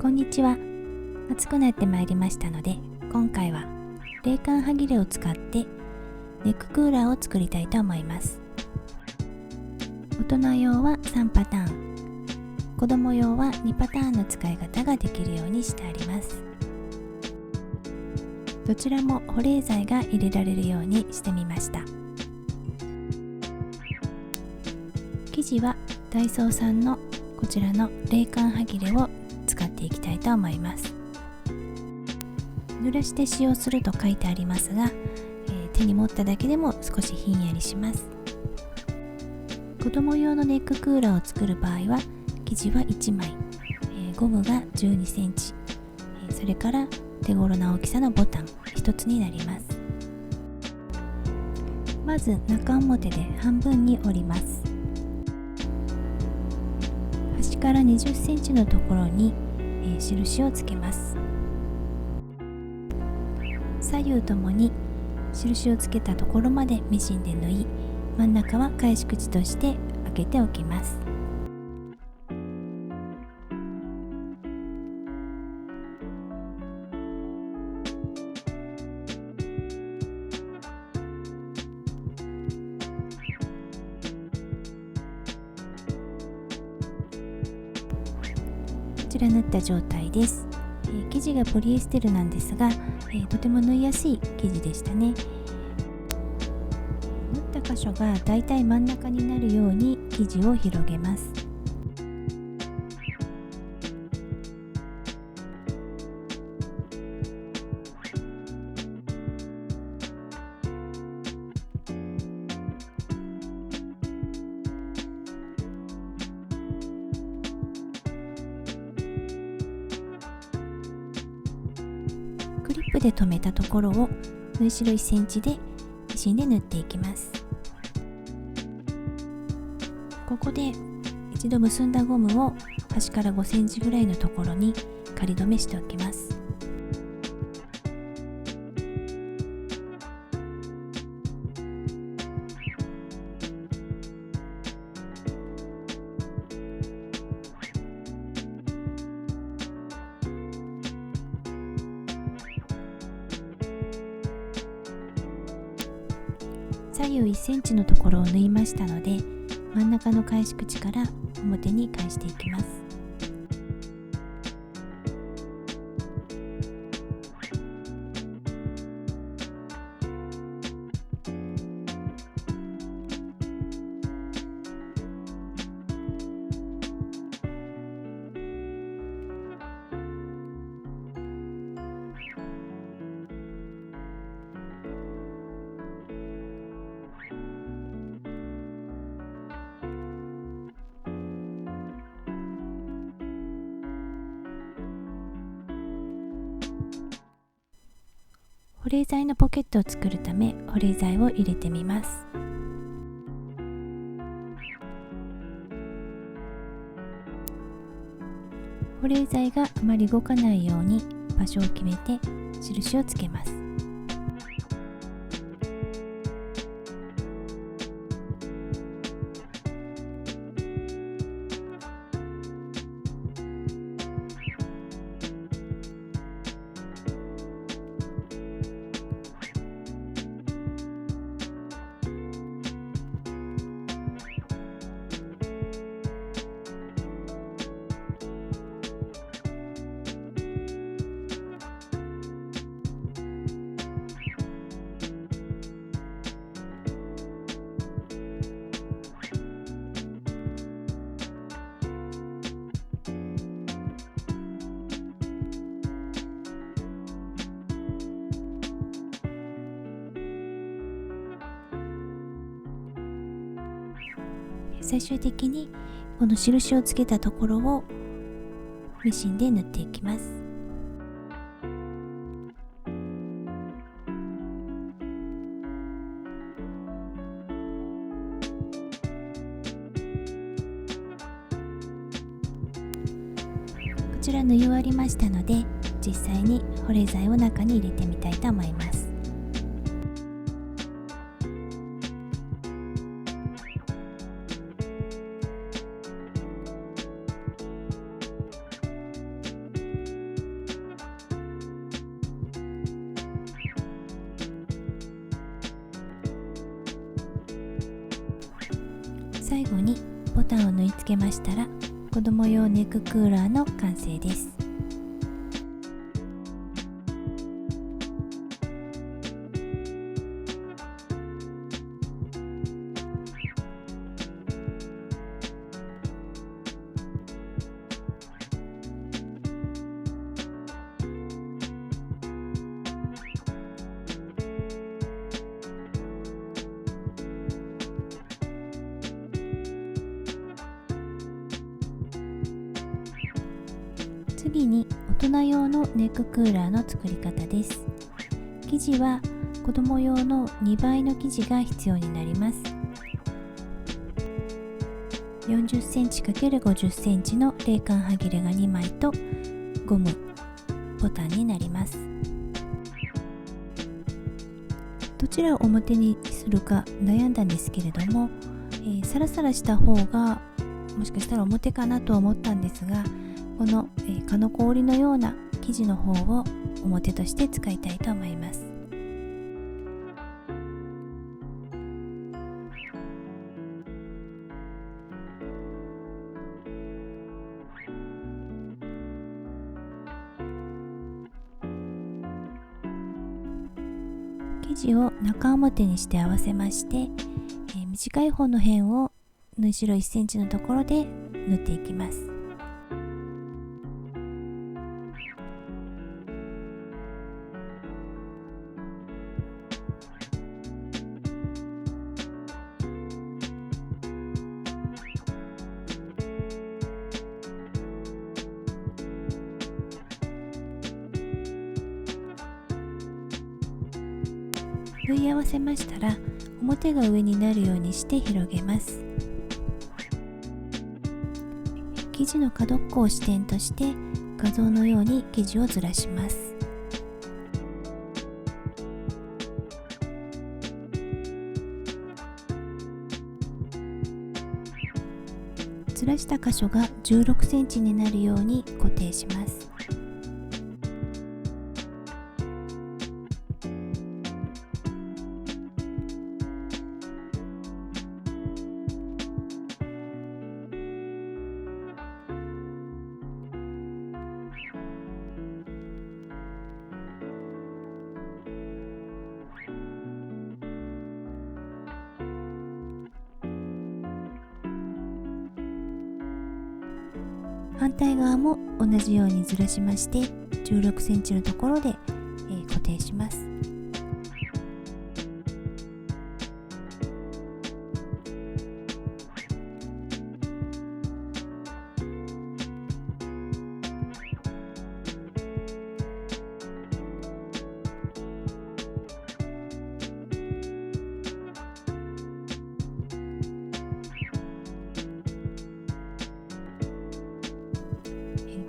こんにちは。暑くなってまいりましたので、今回は冷感はぎれを使ってネッククーラーを作りたいと思います。大人用は3パターン、子供用は2パターンの使い方ができるようにしてあります。どちらも保冷剤が入れられるようにしてみました。生地はダイソーさんのこちらの冷感はぎれを使っていきたいと思います。濡らして使用すると書いてありますが、手に持っただけでも少しひんやりします。子供用のネッククーラーを作る場合は生地は1枚、ゴムが12センチ、それから手頃な大きさのボタン1つになります。まず中表で半分に折ります。端から20センチのところに、印をつけます。左右ともに印をつけたところまでミシンで縫い、真ん中は返し口として開けておきます。こちら縫った状態です。生地がポリエステルなんですが、とても縫いやすい生地でしたね。縫った箇所がだいたい真ん中になるように生地を広げます。クリップで留めたところを縫い代1センチでミシンで縫っていきます。ここで一度結んだゴムを端から5センチぐらいのところに仮留めしておきます。左右1センチのところを縫いましたので、真ん中の返し口から表に返していきます。保冷剤のポケットを作るため保冷剤を入れてみます。保冷剤があまり動かないように場所を決めて印をつけます。最終的にこの印をつけたところをミシンで縫っていきます。こちら縫い終わりましたので、実際に保冷剤を中に入れてみたいと思います。最後にボタンを縫い付けましたら、子供用ネッククーラーの完成です。次に大人用のネッククーラーの作り方です。生地は子供用の2倍の生地が必要になります。40センチ ×50 センチの冷感はぎれが2枚とゴムボタンになります。どちらを表にするか悩んだんですけれども、サラサラした方がもしかしたら表かなと思ったんですが、この蚊の氷のような生地の方を表として使いたいと思います。生地を中表にして合わせまして、短い方の辺を縫い代1センチのところで縫っていきます。縫い合わせましたら、表が上になるようにして広げます。生地の角っこを支点として画像のように生地をずらします。ずらした箇所が16センチになるように固定します。反対側も同じようにずらしまして、16センチのところで、固定します。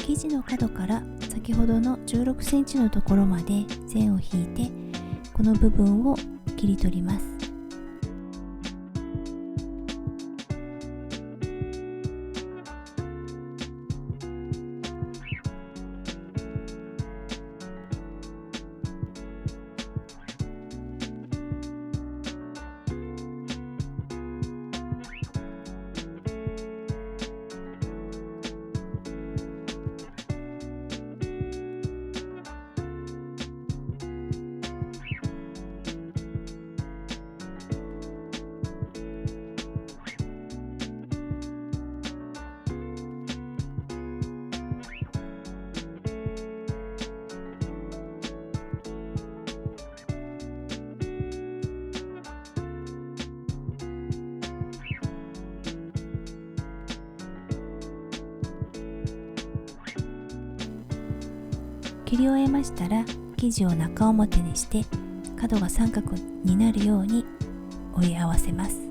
生地の角から先ほどの16センチのところまで線を引いて、この部分を切り取ります。切り終えましたら、生地を中表にして角が三角になるように折り合わせます。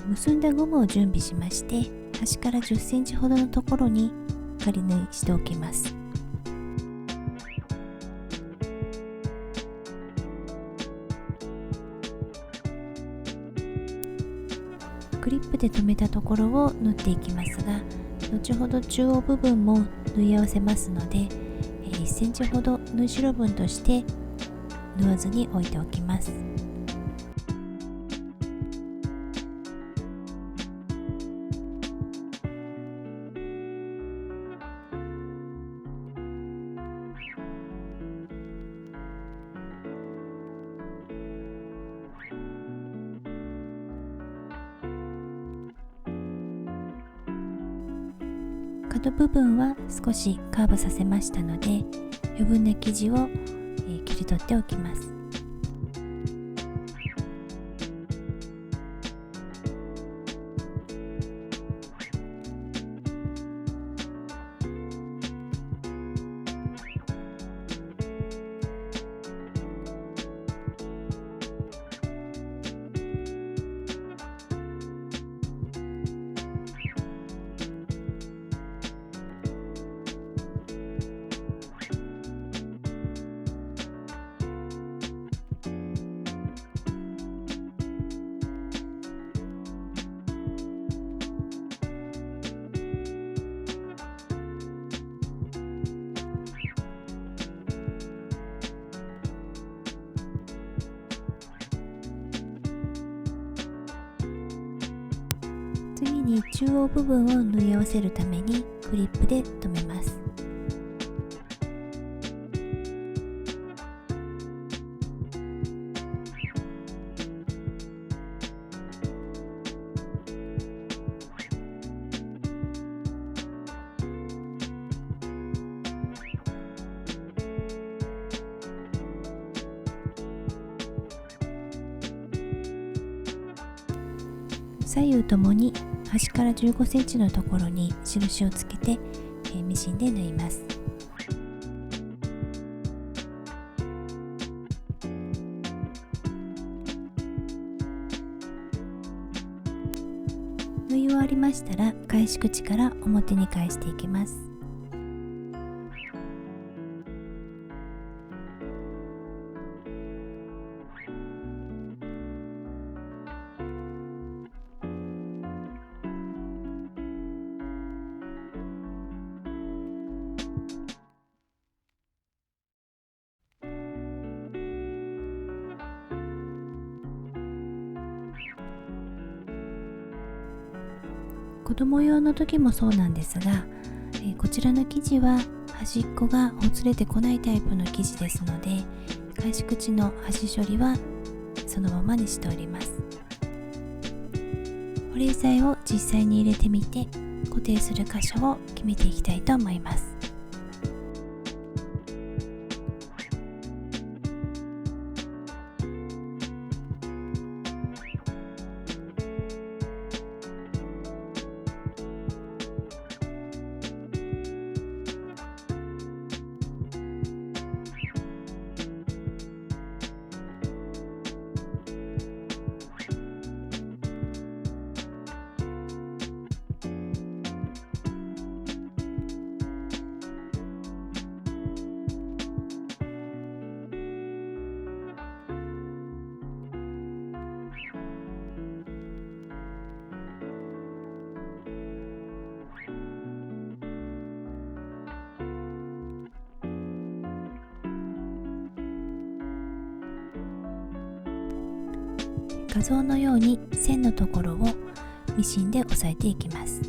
結んだゴムを準備しまして、端から10センチほどのところに仮縫いしておきます。クリップで留めたところを縫っていきますが、後ほど中央部分も縫い合わせますので、1センチほど縫い代分として縫わずに置いておきます。角部分は少しカーブさせましたので、余分な生地を切り取っておきます。次に中央部分を縫い合わせるためにクリップで留めます。左右ともに端から15センチのところに印をつけて、ミシンで縫います。縫い終わりましたら返し口から表に返していきます。子供用の時もそうなんですが、こちらの生地は端っこがほつれてこないタイプの生地ですので、返し口の端処理はそのままにしております。保冷剤を実際に入れてみて固定する箇所を決めていきたいと思います。画像のように線のところをミシンで押さえていきます。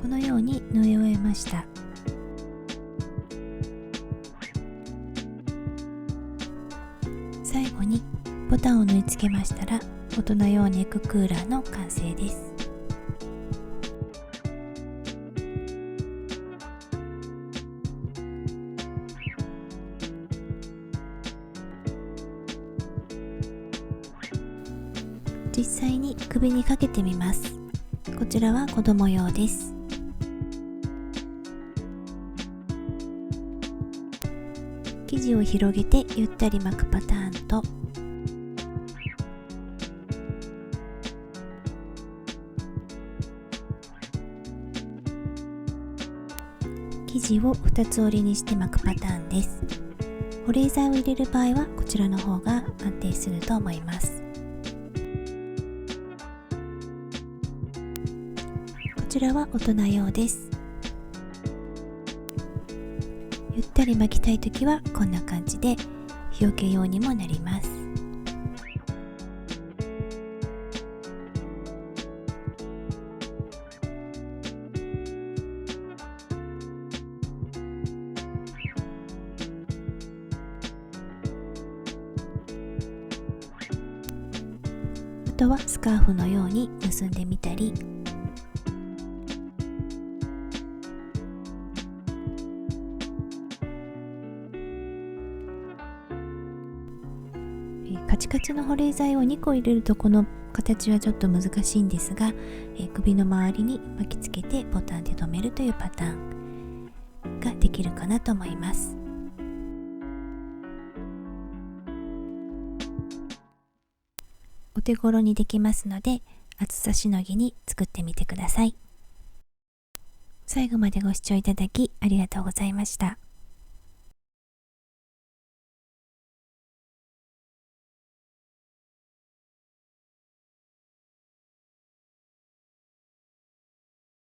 このように縫い終えました。最後にボタンを縫い付けましたら、大人用ネッククーラーの完成です。実際に首にかけてみます。こちらは子供用です。生地を広げてゆったり巻くパターンと、生地を2つ折りにして巻くパターンです。保冷剤を入れる場合はこちらの方が安定すると思います。こちらは大人用です。ゆったり巻きたいときはこんな感じで日よけ用にもなります。あとはスカーフのように結んでみたり、カチカチの保冷剤を2個入れるとこの形はちょっと難しいんですが、首の周りに巻きつけてボタンで留めるというパターンができるかなと思います。お手頃にできますので、暑さしのぎに作ってみてください。最後までご視聴いただきありがとうございました。